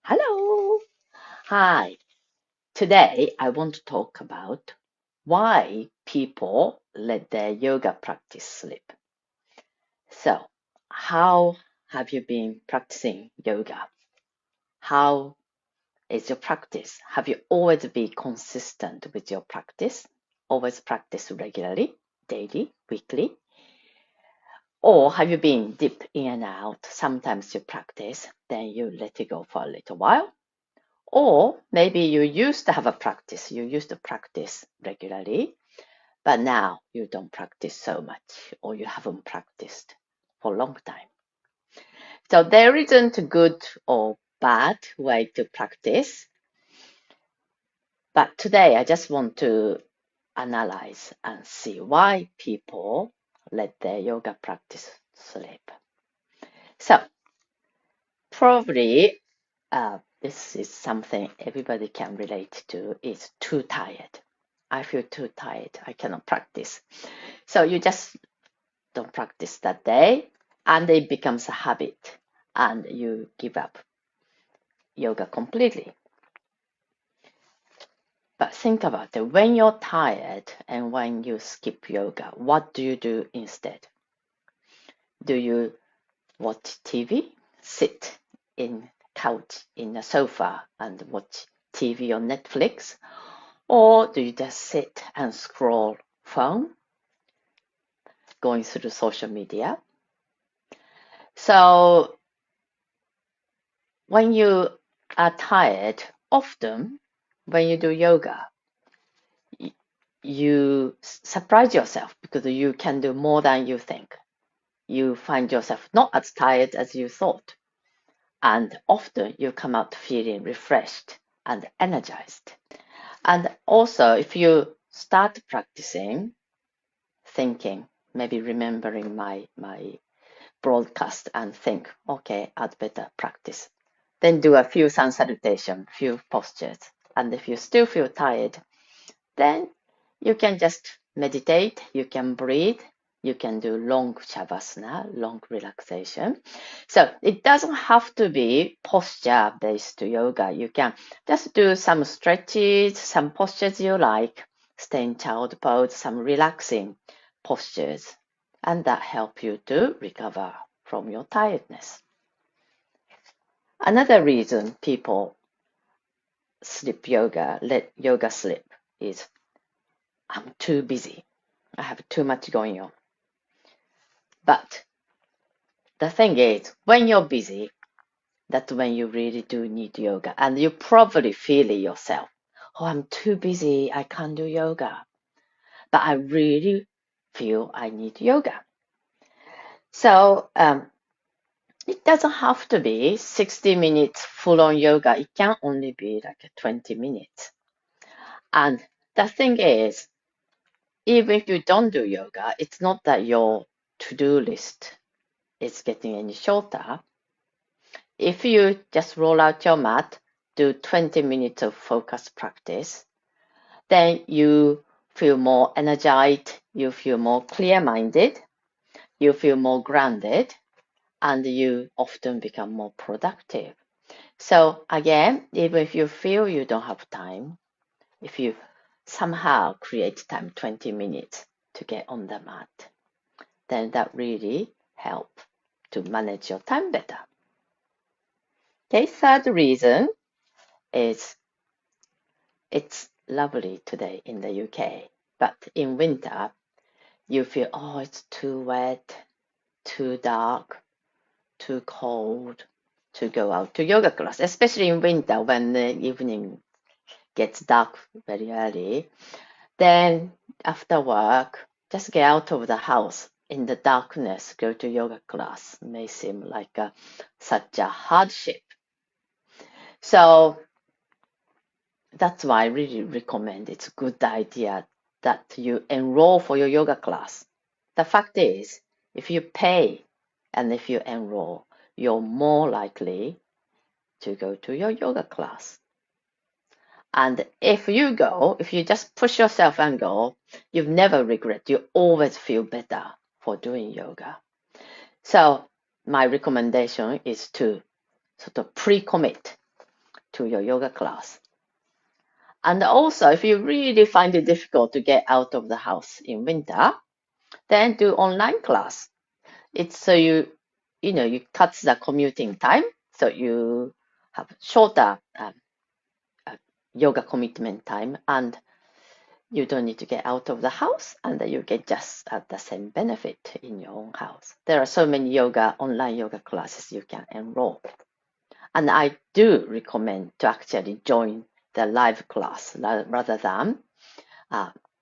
Hello. Hi. Today I want to talk about why people let their yoga practice slip. So, how have you been practicing yoga? How is your practice? Have you always been consistent with your practice? Always practice regularly, daily, weekly? Or have you been dip in and out? Sometimes you practice, then you let it go for a little while. Or maybe you used to have a practice, you used to practice regularly, but now you don't practice so much, or you haven't practiced for a long time. So there isn't a good or bad way to practice, but today I just want to analyze and see why people let their yoga practice slip. So probably this is something everybody can relate to, is too tired. I feel too tired. I cannot practice. So you just don't practice that day, and it becomes a habit, and you give up yoga completely. But think about it. When you're tired and when you skip yoga, what do you do instead? Do you watch TV? Sit in couch in a sofa and watch TV on Netflix? Or do you just sit and scroll phone, going through social media? So when you are tired, often when you do yoga, you surprise yourself because you can do more than you think. You find yourself not as tired as you thought. And often you come out feeling refreshed and energized. And also, if you start practicing, thinking, maybe remembering my broadcast and think, okay, I'd better practice. Then do a few sun salutation, few postures. And if you still feel tired, then you can just meditate, you can breathe, you can do long shavasana, long relaxation. So it doesn't have to be posture based yoga. You can just do some stretches, some postures you like, stay in child pose, some relaxing postures, and that help you to recover from your tiredness. Another reason people let yoga slip is I'm too busy. I have too much going on. But the thing is, when you're busy, that's when you really do need yoga. And you probably feel it yourself. Oh, I'm too busy. I can't do yoga. But I really feel I need yoga. So it doesn't have to be 60 minutes full on yoga. It can only be like 20 minutes. And the thing is, even if you don't do yoga, it's not that your to-do list is getting any shorter. If you just roll out your mat, do 20 minutes of focus practice, then you feel more energized, you feel more clear-minded, you feel more grounded, and you often become more productive. So again, even if you feel you don't have time, if you somehow create time 20 minutes to get on the mat, then that really helps to manage your time better. Okay, third reason is it's lovely today in the UK, but in winter you feel, oh, it's too wet, too dark, too cold to go out to yoga class, especially in winter when the evening gets dark very early. Then after work, just get out of the house in the darkness, go to yoga class may seem like such a hardship. So that's why I really recommend it's a good idea that you enroll for your yoga class. The fact is, if you pay and if you enroll, you're more likely to go to your yoga class. And if you go, if you just push yourself and go, you've never regret. You always feel better for doing yoga. So my recommendation is to sort of pre-commit to your yoga class. And also, if you really find it difficult to get out of the house in winter, then do online class. It's so you cut the commuting time, so you have shorter yoga commitment time, and you don't need to get out of the house, and you get just the same benefit in your own house. There are so many online yoga classes you can enroll. And I do recommend to actually join the live class rather than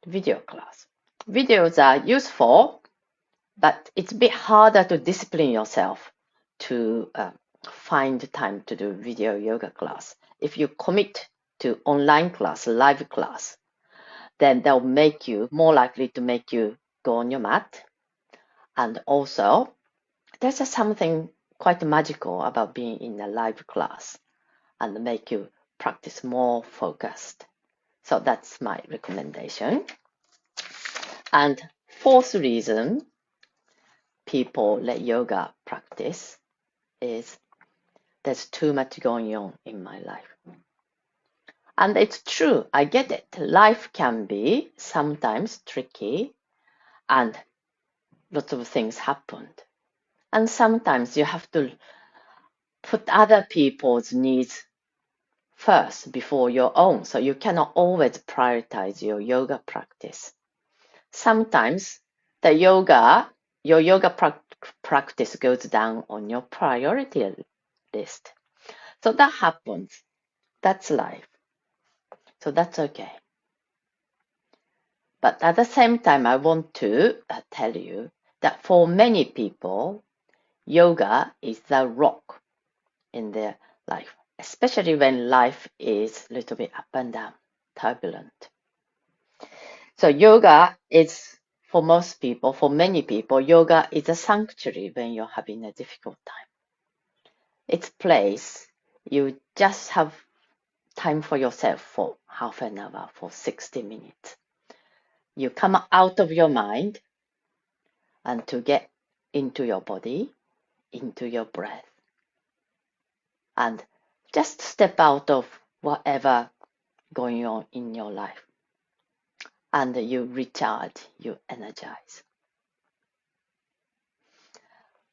video class. Videos are useful, but it's a bit harder to discipline yourself to find time to do video yoga class. If you commit to online class, live class, then they'll make you more likely to make you go on your mat. And also, there's just something quite magical about being in a live class and make you practice more focused. So that's my recommendation. And fourth reason people let yoga practice is there's too much going on in my life. And it's true, I get it. Life can be sometimes tricky and lots of things happened. And sometimes you have to put other people's needs first before your own. So you cannot always prioritize your yoga practice. Sometimes your yoga practice goes down on your priority list. So that happens. That's life. So that's okay. But at the same time, I want to tell you that for many people, yoga is the rock in their life, especially when life is a little bit up and down, turbulent. So yoga is, for most people, for many people, yoga is a sanctuary when you're having a difficult time. It's a place you just have time for yourself for half an hour, for 60 minutes. You come out of your mind and to get into your body, into your breath. And just step out of whatever going on in your life. And you recharge, you energize.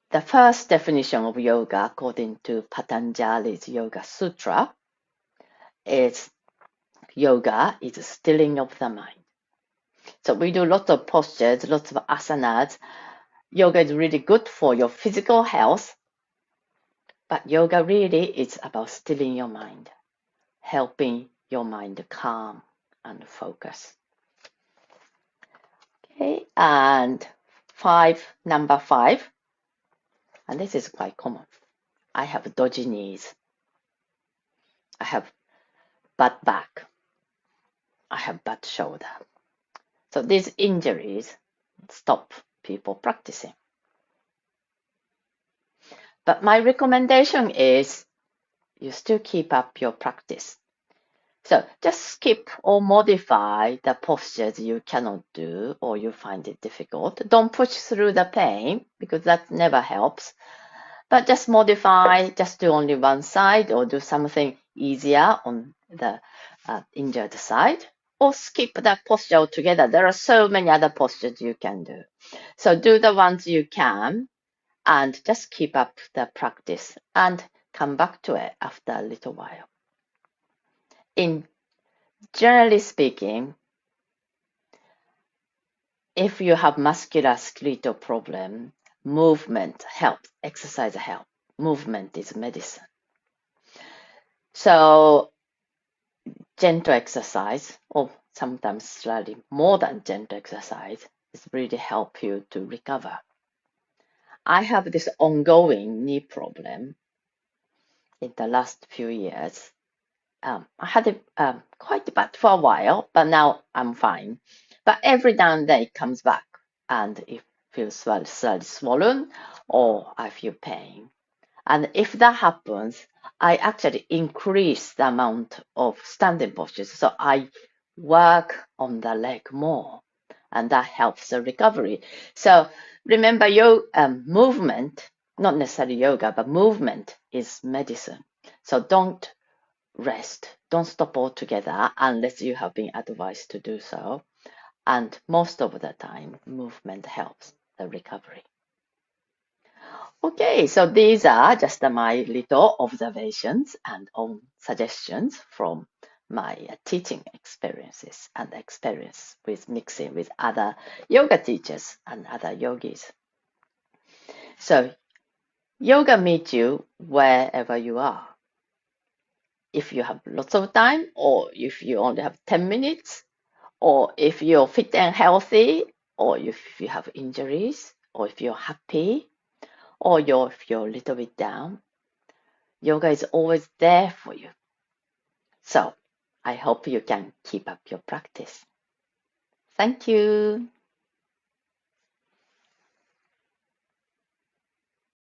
The first definition of yoga, according to Patanjali's Yoga Sutra, is yoga is stilling of the mind. So we do lots of postures, lots of asanas. Yoga is really good for your physical health, but yoga really is about stilling your mind, helping your mind calm and focus. Okay, and number five, and this is quite common. I have dodgy knees. I have bad back. I have bad shoulder. So these injuries stop people practicing. But my recommendation is you still keep up your practice. So just skip or modify the postures you cannot do or you find it difficult. Don't push through the pain because that never helps. But just modify, just do only one side or do something easier on the injured side. Or skip that posture altogether. There are so many other postures you can do. So do the ones you can and just keep up the practice and come back to it after a little while. Generally speaking, if you have musculoskeletal problem, movement helps, exercise helps. Movement is medicine. So gentle exercise, or sometimes slightly more than gentle exercise, is really help you to recover. I have this ongoing knee problem in the last few years. I had it quite bad for a while, but now I'm fine. But every now and then it comes back and it feels slightly swollen or I feel pain. And if that happens, I actually increase the amount of standing postures. So I work on the leg more and that helps the recovery. So remember your movement, not necessarily yoga, but movement is medicine. So don't rest. Don't stop altogether unless you have been advised to do so. And most of the time, movement helps the recovery. Okay, so these are just my little observations and own suggestions from my teaching experiences and experience with mixing with other yoga teachers and other yogis. So yoga meets you wherever you are. If you have lots of time, or if you only have 10 minutes, or if you're fit and healthy, or if you have injuries, or if you're happy, or if you're a little bit down, yoga is always there for you. So I hope you can keep up your practice. Thank you.